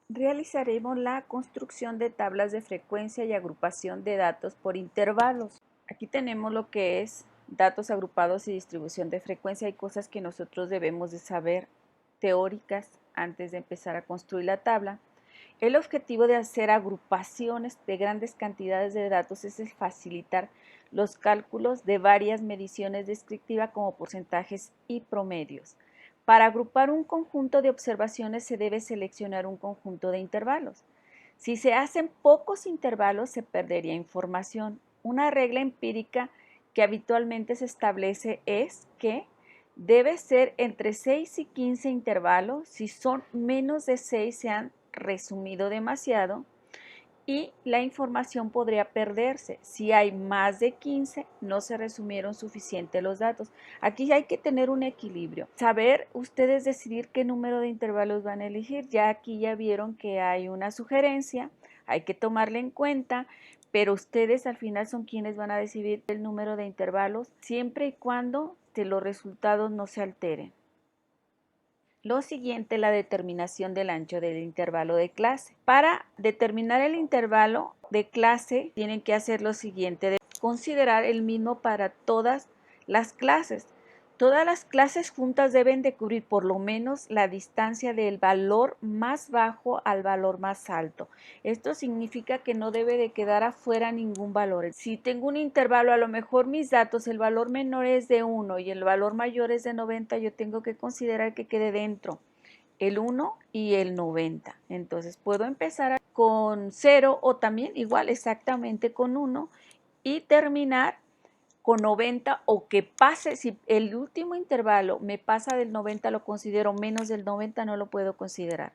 Realizaremos la construcción de tablas de frecuencia y agrupación de datos por intervalos. Aquí tenemos lo que es datos agrupados y distribución de frecuencia. Hay cosas que nosotros debemos de saber teóricas antes de empezar a construir la tabla. El objetivo de hacer agrupaciones de grandes cantidades de datos es el facilitar los cálculos de varias mediciones descriptivas como porcentajes y promedios. Para agrupar un conjunto de observaciones se debe seleccionar un conjunto de intervalos. Si se hacen pocos intervalos se perdería información. Una regla empírica que habitualmente se establece es que debe ser entre 6 y 15 intervalos. Si son menos de 6 se han resumido demasiado y la información podría perderse. Si hay más de 15, no se resumieron suficiente los datos. Aquí hay que tener un equilibrio. Saber ustedes decidir qué número de intervalos van a elegir. Ya aquí ya vieron que hay una sugerencia, hay que tomarla en cuenta, pero ustedes al final son quienes van a decidir el número de intervalos, siempre y cuando los resultados no se alteren. Lo siguiente, la determinación del ancho del intervalo de clase. Para determinar el intervalo de clase tienen que hacer lo siguiente, considerar el mismo para todas las clases. Todas las clases juntas deben de cubrir por lo menos la distancia del valor más bajo al valor más alto. Esto significa que no debe de quedar afuera ningún valor. Si tengo un intervalo, a lo mejor mis datos, el valor menor es de 1 y el valor mayor es de 90, yo tengo que considerar que quede dentro el 1 y el 90. Entonces puedo empezar con 0 o también igual exactamente con 1 y terminar con 90 o que pase, si el último intervalo me pasa del 90, lo considero menos del 90, no lo puedo considerar.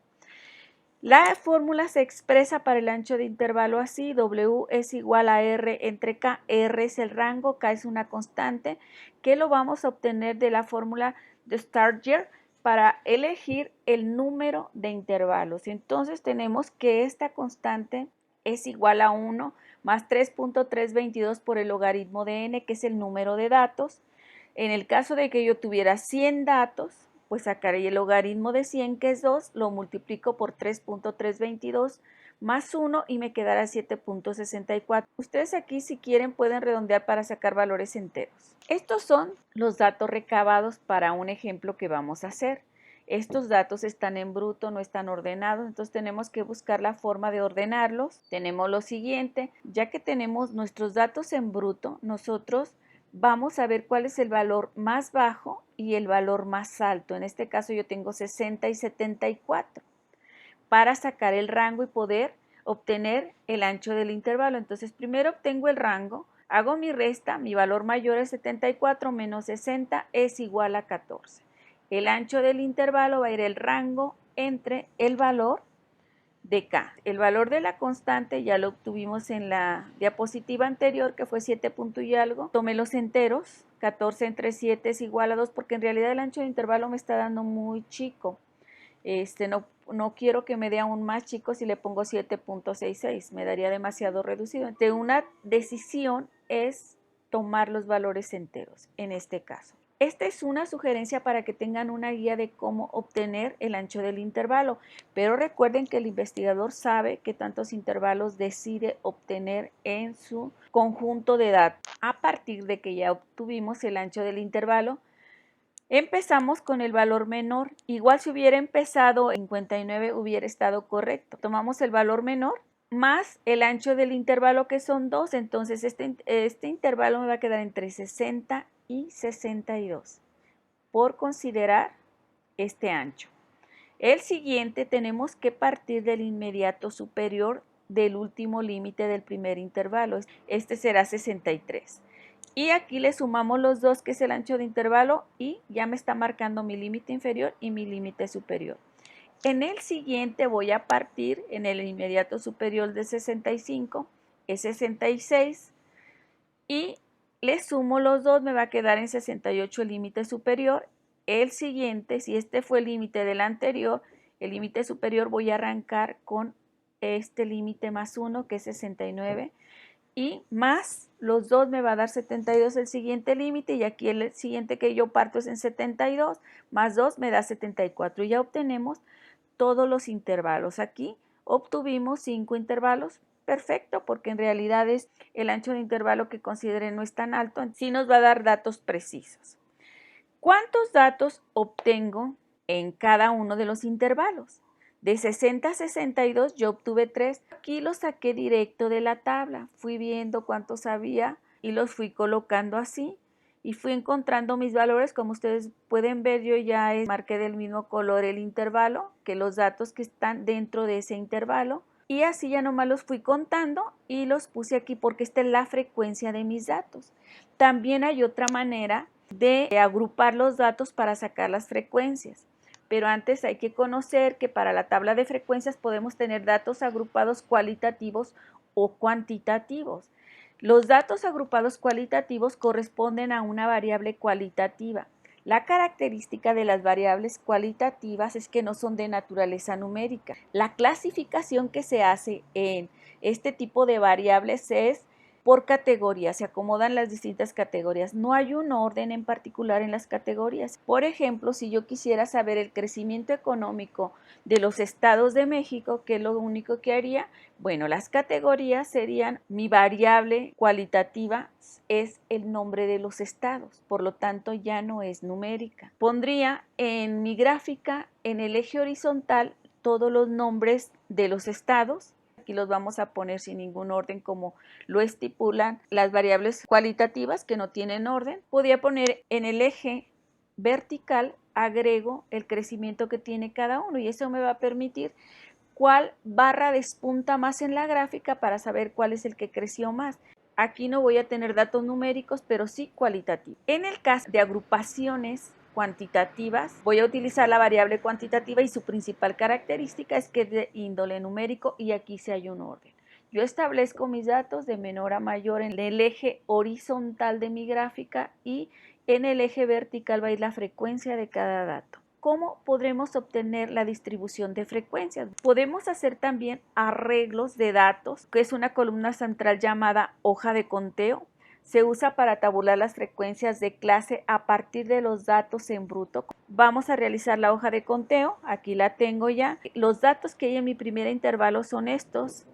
La fórmula se expresa para el ancho de intervalo así: W es igual a R entre K. R es el rango, K es una constante, que lo vamos a obtener de la fórmula de Starger para elegir el número de intervalos. Entonces tenemos que esta constante es igual a 1 más 3.322 por el logaritmo de n, que es el número de datos. En el caso de que yo tuviera 100 datos, pues sacaré el logaritmo de 100, que es 2, lo multiplico por 3.322 más 1 y me quedará 7.64. Ustedes aquí, si quieren, pueden redondear para sacar valores enteros. Estos son los datos recabados para un ejemplo que vamos a hacer. Estos datos están en bruto, no están ordenados, entonces tenemos que buscar la forma de ordenarlos. Tenemos lo siguiente: ya que tenemos nuestros datos en bruto, nosotros vamos a ver cuál es el valor más bajo y el valor más alto. En este caso yo tengo 60 y 74 para sacar el rango y poder obtener el ancho del intervalo. Entonces primero obtengo el rango, hago mi resta, mi valor mayor es 74 menos 60 es igual a 14. El ancho del intervalo va a ir el rango entre el valor de K. El valor de la constante ya lo obtuvimos en la diapositiva anterior, que fue 7 punto y algo. Tomé los enteros, 14 entre 7 es igual a 2, porque en realidad el ancho de intervalo me está dando muy chico. No quiero que me dé aún más chico si le pongo 7.66, me daría demasiado reducido. Entonces, una decisión es tomar los valores enteros en este caso. Esta es una sugerencia para que tengan una guía de cómo obtener el ancho del intervalo, pero recuerden que el investigador sabe qué tantos intervalos decide obtener en su conjunto de datos. A partir de que ya obtuvimos el ancho del intervalo, empezamos con el valor menor. Igual si hubiera empezado en 59 hubiera estado correcto. Tomamos el valor menor más el ancho del intervalo, que son 2. Entonces este intervalo me va a quedar entre 60 y 62 por considerar este ancho. El siguiente, tenemos que partir del inmediato superior del último límite del primer intervalo. Este será 63. Y aquí le sumamos los dos, que es el ancho de intervalo, y ya me está marcando mi límite inferior y mi límite superior. En el siguiente voy a partir en el inmediato superior de 65, es 66, y le sumo los dos, me va a quedar en 68 el límite superior. El siguiente, si este fue el límite del anterior, el límite superior voy a arrancar con este límite más 1, que es 69, y más los dos me va a dar 72 el siguiente límite, y aquí el siguiente que yo parto es en 72, más 2 me da 74, y ya obtenemos todos los intervalos. Aquí obtuvimos 5 intervalos. Perfecto, porque en realidad es el ancho de intervalo que considere no es tan alto, sí nos va a dar datos precisos. ¿Cuántos datos obtengo en cada uno de los intervalos? De 60 a 62 yo obtuve 3. Aquí los saqué directo de la tabla. Fui viendo cuántos había y los fui colocando así. Y fui encontrando mis valores. Como ustedes pueden ver, yo ya marqué del mismo color el intervalo que los datos que están dentro de ese intervalo. Y así ya nomás los fui contando y los puse aquí porque esta es la frecuencia de mis datos. También hay otra manera de agrupar los datos para sacar las frecuencias. Pero antes hay que conocer que para la tabla de frecuencias podemos tener datos agrupados cualitativos o cuantitativos. Los datos agrupados cualitativos corresponden a una variable cualitativa. La característica de las variables cualitativas es que no son de naturaleza numérica. La clasificación que se hace en este tipo de variables es por categorías, se acomodan las distintas categorías. No hay un orden en particular en las categorías. Por ejemplo, si yo quisiera saber el crecimiento económico de los estados de México, ¿qué es lo único que haría? Bueno, las categorías serían mi variable cualitativa es el nombre de los estados, por lo tanto ya no es numérica. Pondría en mi gráfica, en el eje horizontal, todos los nombres de los estados. Aquí los vamos a poner sin ningún orden como lo estipulan las variables cualitativas que no tienen orden. Podría poner en el eje vertical, agrego el crecimiento que tiene cada uno y eso me va a permitir cuál barra despunta más en la gráfica para saber cuál es el que creció más. Aquí no voy a tener datos numéricos, pero sí cualitativos. En el caso de agrupaciones cuantitativas, voy a utilizar la variable cuantitativa y su principal característica es que es de índole numérico y aquí sí hay un orden. Yo establezco mis datos de menor a mayor en el eje horizontal de mi gráfica y en el eje vertical va a ir la frecuencia de cada dato. ¿Cómo podremos obtener la distribución de frecuencias? Podemos hacer también arreglos de datos, que es una columna central llamada hoja de conteo. Se usa para tabular las frecuencias de clase a partir de los datos en bruto. Vamos a realizar la hoja de conteo. Aquí la tengo ya. Los datos que hay en mi primer intervalo son estos.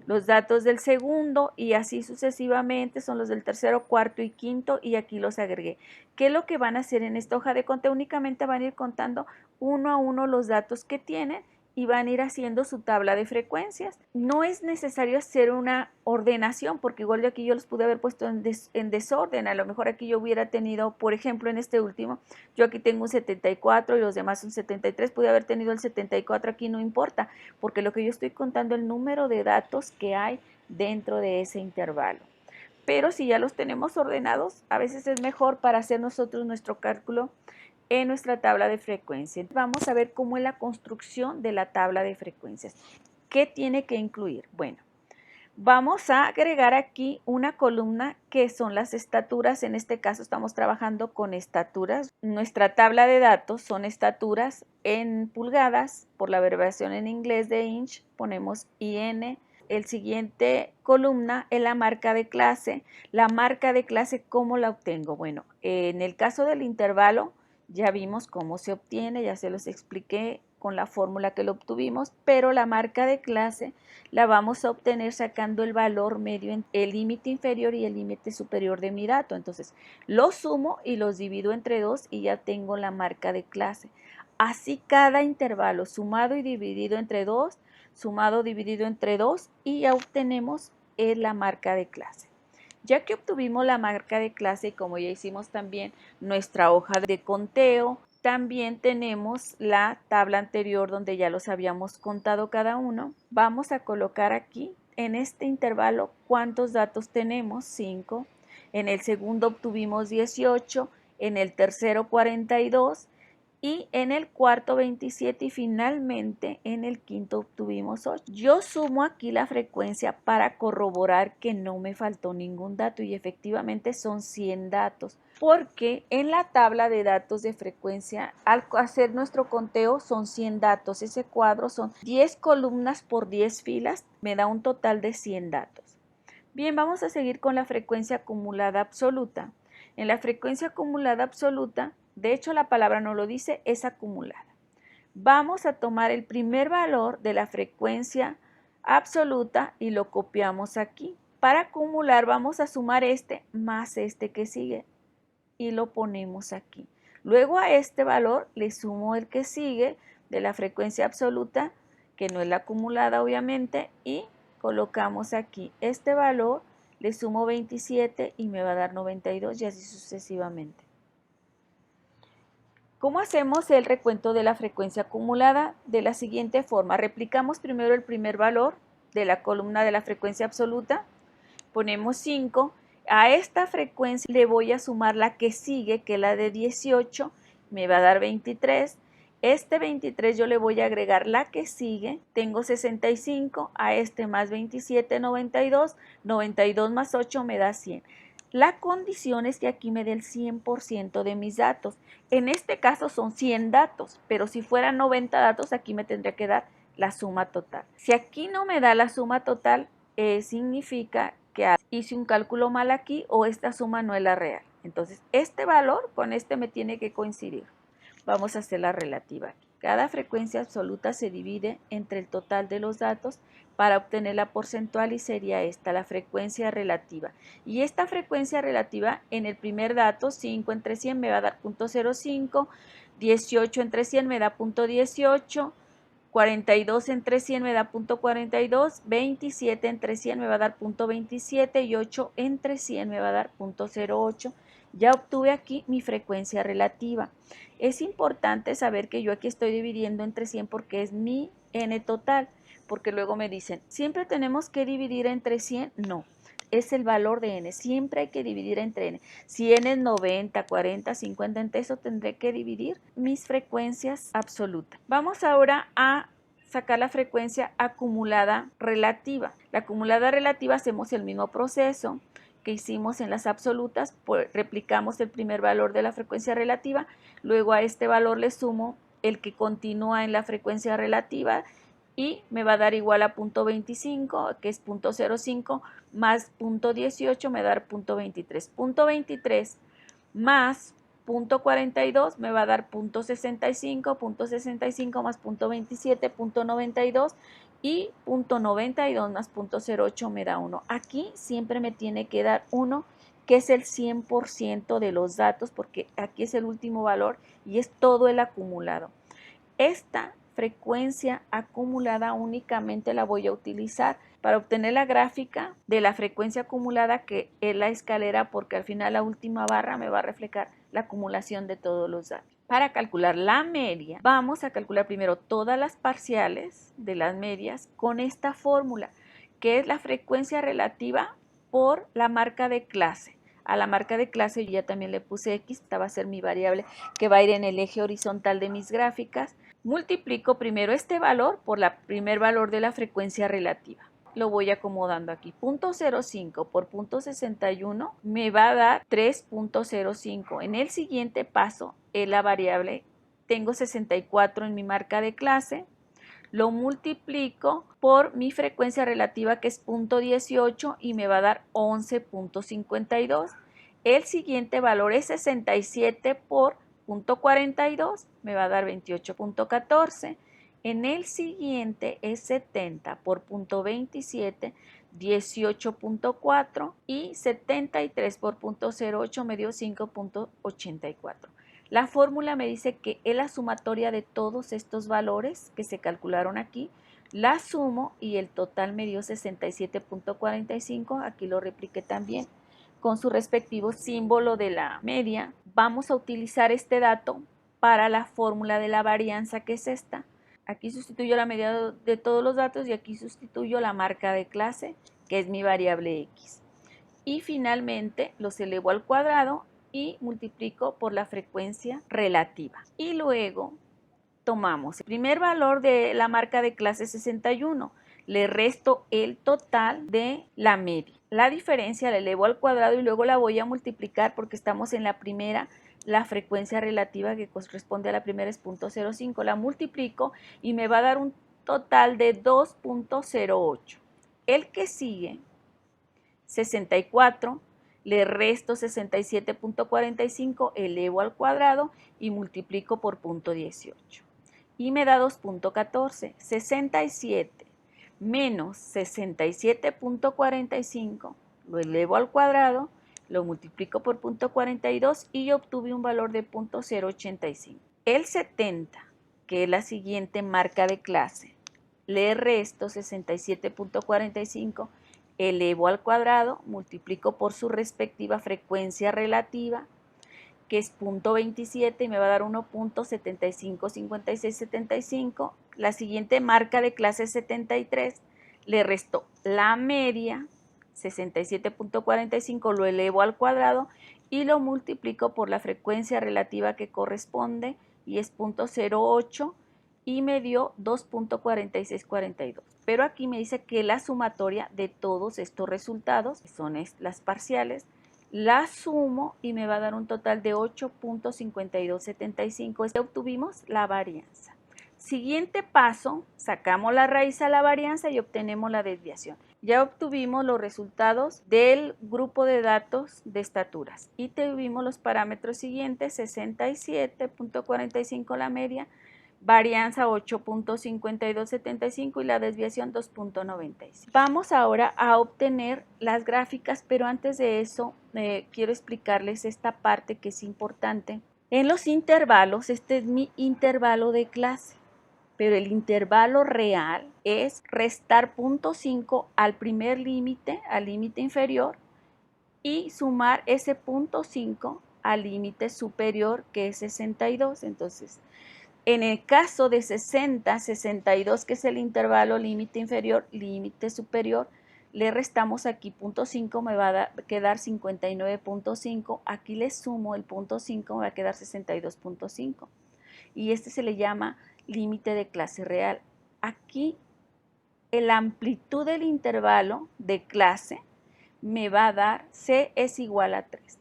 Los datos del segundo y así sucesivamente son los del tercero, cuarto y quinto y aquí los agregué. ¿Qué es lo que van a hacer en esta hoja de conteo? Únicamente van a ir contando uno a uno los datos que tienen y van a ir haciendo su tabla de frecuencias. No es necesario hacer una ordenación porque igual de aquí yo los pude haber puesto en desorden. A lo mejor aquí yo hubiera tenido, por ejemplo, en este último, yo aquí tengo un 74 y los demás un 73. Pude haber tenido el 74 aquí, no importa, porque lo que yo estoy contando es el número de datos que hay dentro de ese intervalo. Pero si ya los tenemos ordenados, a veces es mejor para hacer nosotros nuestro cálculo en nuestra tabla de frecuencias. Vamos a ver cómo es la construcción de la tabla de frecuencias. ¿Qué tiene que incluir? Bueno, vamos a agregar aquí una columna que son las estaturas. En este caso estamos trabajando con estaturas. Nuestra tabla de datos son estaturas en pulgadas. Por la abreviación en inglés de inch ponemos IN. El siguiente columna es la marca de clase. La marca de clase, ¿cómo la obtengo? Bueno, en el caso del intervalo, ya vimos cómo se obtiene, ya se los expliqué con la fórmula que lo obtuvimos, pero la marca de clase la vamos a obtener sacando el valor medio entre el límite inferior y el límite superior de mi dato. Entonces, los sumo y los divido entre 2 y ya tengo la marca de clase. Así cada intervalo sumado y dividido entre 2, sumado dividido entre 2 y ya obtenemos la marca de clase. Ya que obtuvimos la marca de clase y como ya hicimos también nuestra hoja de conteo, también tenemos la tabla anterior donde ya los habíamos contado cada uno. Vamos a colocar aquí en este intervalo cuántos datos tenemos, 5. En el segundo obtuvimos 18, en el tercero 42 y en el cuarto 27 y finalmente en el quinto obtuvimos 8. Yo sumo aquí la frecuencia para corroborar que no me faltó ningún dato y efectivamente son 100 datos porque en la tabla de datos de frecuencia al hacer nuestro conteo son 100 datos. Ese cuadro son 10 columnas por 10 filas, me da un total de 100 datos. Bien, vamos a seguir con la frecuencia acumulada absoluta. En la frecuencia acumulada absoluta, de hecho la palabra no lo dice, es acumulada. Vamos a tomar el primer valor de la frecuencia absoluta y lo copiamos aquí. Para acumular vamos a sumar este más este que sigue y lo ponemos aquí. Luego a este valor le sumo el que sigue de la frecuencia absoluta, que no es la acumulada obviamente, y colocamos aquí este valor, le sumo 27 y me va a dar 92 y así sucesivamente. ¿Cómo hacemos el recuento de la frecuencia acumulada? De la siguiente forma, replicamos primero el primer valor de la columna de la frecuencia absoluta, ponemos 5, a esta frecuencia le voy a sumar la que sigue, que es la de 18, me va a dar 23, este 23 yo le voy a agregar la que sigue, tengo 65, a este más 27, 92, 92 más 8 me da 100. La condición es que aquí me dé el 100% de mis datos. En este caso son 100 datos, pero si fueran 90 datos, aquí me tendría que dar la suma total. Si aquí no me da la suma total, significa que hice un cálculo mal aquí o esta suma no es la real. Entonces, este valor con este me tiene que coincidir. Vamos a hacer la relativa aquí. Cada frecuencia absoluta se divide entre el total de los datos para obtener la porcentual y sería esta, la frecuencia relativa. Y esta frecuencia relativa en el primer dato, 5 entre 100 me va a dar 0.05, 18 entre 100 me da 0.18, 42 entre 100 me da 0.42, 27 entre 100 me va a dar 0.27 y 8 entre 100 me va a dar 0.08. Ya obtuve aquí mi frecuencia relativa. Es importante saber que yo aquí estoy dividiendo entre 100 porque es mi n total, porque luego me dicen, ¿siempre tenemos que dividir entre 100? No, es el valor de n, siempre hay que dividir entre n. Si n es 90, 40, 50, entre eso tendré que dividir mis frecuencias absolutas. Vamos ahora a sacar la frecuencia acumulada relativa. La acumulada relativa hacemos el mismo proceso que hicimos en las absolutas, pues replicamos el primer valor de la frecuencia relativa, luego a este valor le sumo el que continúa en la frecuencia relativa y me va a dar igual a 0.25, que es 0.05, más 0.18 me va a dar 0.23. 0.23 más 0.42 me va a dar 0.65, 0.65 más 0.27, 0.92 y 0.92 más 0.08 me da 1. Aquí siempre me tiene que dar 1, que es el 100% de los datos, porque aquí es el último valor y es todo el acumulado. Esta frecuencia acumulada únicamente la voy a utilizar para obtener la gráfica de la frecuencia acumulada, que es la escalera, porque al final la última barra me va a reflejar la acumulación de todos los datos. Para calcular la media, vamos a calcular primero todas las parciales de las medias con esta fórmula, que es la frecuencia relativa por la marca de clase. A la marca de clase yo ya también le puse X, esta va a ser mi variable que va a ir en el eje horizontal de mis gráficas. Multiplico primero este valor por el primer valor de la frecuencia relativa. Lo voy acomodando aquí. 0.05 por 0.61 me va a dar 3.05. En el siguiente paso, en la variable, tengo 64 en mi marca de clase. Lo multiplico por mi frecuencia relativa, que es 0.18, y me va a dar 11.52. El siguiente valor es 67 por 0.42, me va a dar 28.14. En el siguiente es 70 por 0.27, 18.4, y 73 por 0.08 me dio 5.84. La fórmula me dice que es la sumatoria de todos estos valores que se calcularon aquí, la sumo y el total me dio 67.45, aquí lo repliqué también con su respectivo símbolo de la media. Vamos a utilizar este dato para la fórmula de la varianza, que es esta. Aquí sustituyo la media de todos los datos y aquí sustituyo la marca de clase, que es mi variable X. Y finalmente los elevo al cuadrado y multiplico por la frecuencia relativa. Y luego tomamos el primer valor de la marca de clase 61, le resto el total de la media. La diferencia la elevo al cuadrado y luego la voy a multiplicar, porque estamos en la primera, la frecuencia relativa que corresponde a la primera es 0.05. La multiplico y me va a dar un total de 2.08. El que sigue, 64, le resto 67.45, elevo al cuadrado y multiplico por 0.18. y me da 2.14. 67 menos 67.45 lo elevo al cuadrado, lo multiplico por 0.42 y yo obtuve un valor de 0.085. El 70, que es la siguiente marca de clase, le resto 67.45, elevo al cuadrado, multiplico por su respectiva frecuencia relativa, que es 0.27 y me va a dar 1.755675. La siguiente marca de clase 73, le resto la media, 67.45, lo elevo al cuadrado y lo multiplico por la frecuencia relativa que corresponde y es 0.08 y me dio 2.4642. Pero aquí me dice que la sumatoria de todos estos resultados, que son las parciales, la sumo y me va a dar un total de 8.5275. Obtuvimos la varianza. Siguiente paso, sacamos la raíz a la varianza y obtenemos la desviación. Ya obtuvimos los resultados del grupo de datos de estaturas y tuvimos los parámetros siguientes: 67.45 la media, varianza 8.5275 y la desviación 2.95. Vamos ahora a obtener las gráficas, pero antes de eso quiero explicarles esta parte que es importante. En los intervalos, este es mi intervalo de clase, pero el intervalo real es restar 0.5 al primer límite, al límite inferior, y sumar ese 0.5 al límite superior, que es 62. Entonces, en el caso de 60, 62, que es el intervalo límite inferior, límite superior, le restamos aquí 0.5, me va a quedar 59.5. Aquí le sumo el 0.5, me va a quedar 62.5. Y este se le llama límite de clase real. Aquí la amplitud del intervalo de clase me va a dar C es igual a 3.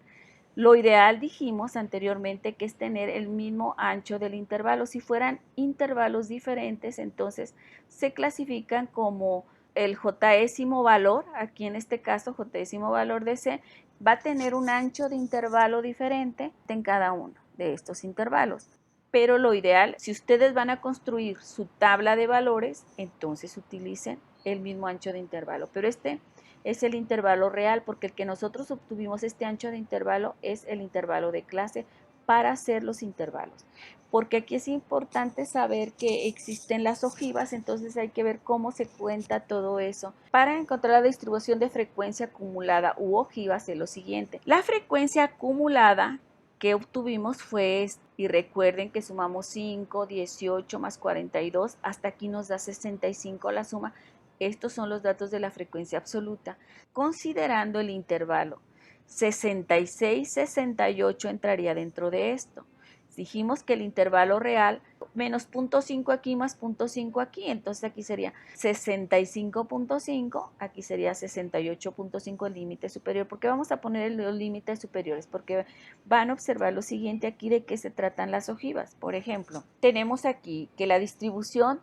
Lo ideal, dijimos anteriormente, que es tener el mismo ancho del intervalo. Si fueran intervalos diferentes, entonces se clasifican como el jésimo valor, aquí en este caso jésimo valor de C, va a tener un ancho de intervalo diferente en cada uno de estos intervalos. Pero lo ideal, si ustedes van a construir su tabla de valores, entonces utilicen el mismo ancho de intervalo. Pero este es el intervalo real, porque el que nosotros obtuvimos este ancho de intervalo es el intervalo de clase para hacer los intervalos. Porque aquí es importante saber que existen las ojivas, entonces hay que ver cómo se cuenta todo eso. Para encontrar la distribución de frecuencia acumulada u ojivas es lo siguiente. La frecuencia acumulada que obtuvimos fue esta, y recuerden que sumamos 5, 18 más 42, hasta aquí nos da 65 la suma. Estos son los datos de la frecuencia absoluta. Considerando el intervalo 66-68 entraría dentro de esto. Dijimos que el intervalo real menos 0.5 aquí más 0.5 aquí, entonces aquí sería 65.5, aquí sería 68.5 el límite superior. ¿Por qué vamos a poner los límites superiores? Porque van a observar lo siguiente aquí, de qué se tratan las ojivas. Por ejemplo, tenemos aquí que la distribución,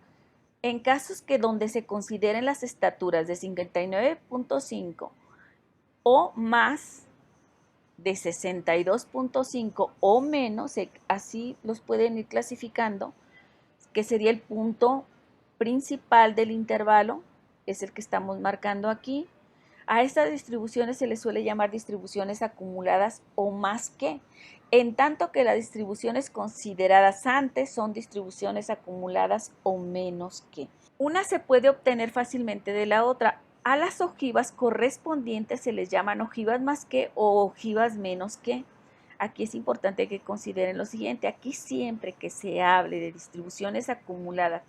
en casos que donde se consideren las estaturas de 59.5 o más, de 62.5 o menos, así los pueden ir clasificando, que sería el punto principal del intervalo, es el que estamos marcando aquí. A estas distribuciones se les suele llamar distribuciones acumuladas o más que, en tanto que las distribuciones consideradas antes son distribuciones acumuladas o menos que. Una se puede obtener fácilmente de la otra. A las ojivas correspondientes se les llaman ojivas más que o ojivas menos que. Aquí es importante que consideren lo siguiente. Aquí siempre que se hable de distribuciones acumuladas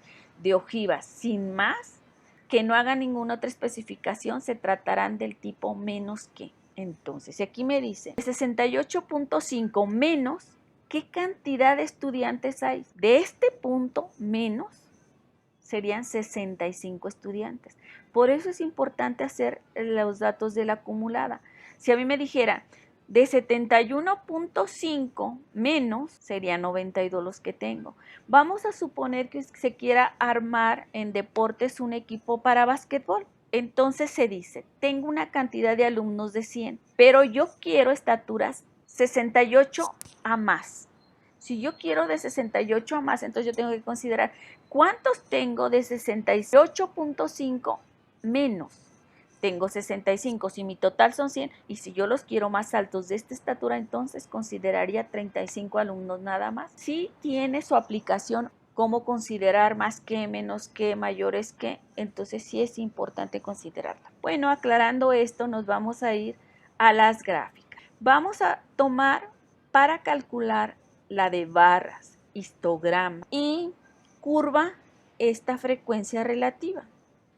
de ojivas sin más, que no hagan ninguna otra especificación, se tratarán del tipo menos que. Entonces, si aquí me dice 68.5 menos, ¿qué cantidad de estudiantes hay? De este punto menos serían 65 estudiantes. Por eso es importante hacer los datos de la acumulada. Si a mí me dijera de 71.5 menos, serían 92 los que tengo. Vamos a suponer que se quiera armar en deportes un equipo para básquetbol. Entonces se dice, tengo una cantidad de alumnos de 100, pero yo quiero estaturas 68 a más. Si yo quiero de 68 a más, entonces yo tengo que considerar cuántos tengo de 68.5 menos. Tengo 65, si mi total son 100, y si yo los quiero más altos de esta estatura, entonces consideraría 35 alumnos nada más. Si tiene su aplicación, cómo considerar más que, menos que, mayores que, entonces sí es importante considerarla. Bueno, aclarando esto, nos vamos a ir a las gráficas. Vamos a tomar para calcular la de barras, histograma y curva esta frecuencia relativa.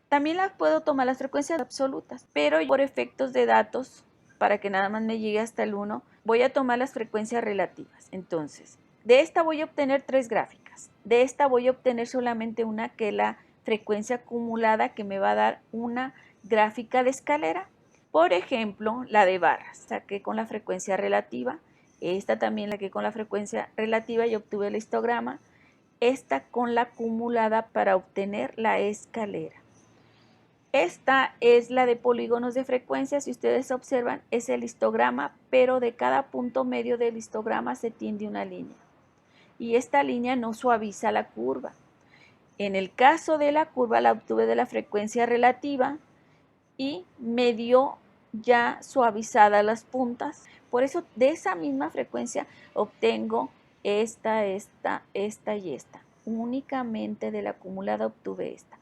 También las puedo tomar las frecuencias absolutas, pero por efectos de datos, para que nada más me llegue hasta el 1, voy a tomar las frecuencias relativas. Entonces, de esta voy a obtener 3 gráficas. De esta voy a obtener solamente una, que es la frecuencia acumulada, que me va a dar una gráfica de escalera. Por ejemplo, la de barras, saqué con la frecuencia relativa. Esta también la que con la frecuencia relativa y obtuve el histograma. Esta con la acumulada para obtener la escalera. Esta es la de polígonos de frecuencia. Si ustedes observan, es el histograma, pero de cada punto medio del histograma se tiende una línea. Y esta línea no suaviza la curva. En el caso de la curva la obtuve de la frecuencia relativa y me dio ya suavizadas las puntas. Por eso de esa misma frecuencia obtengo esta y esta. Únicamente de la acumulada obtuve esta.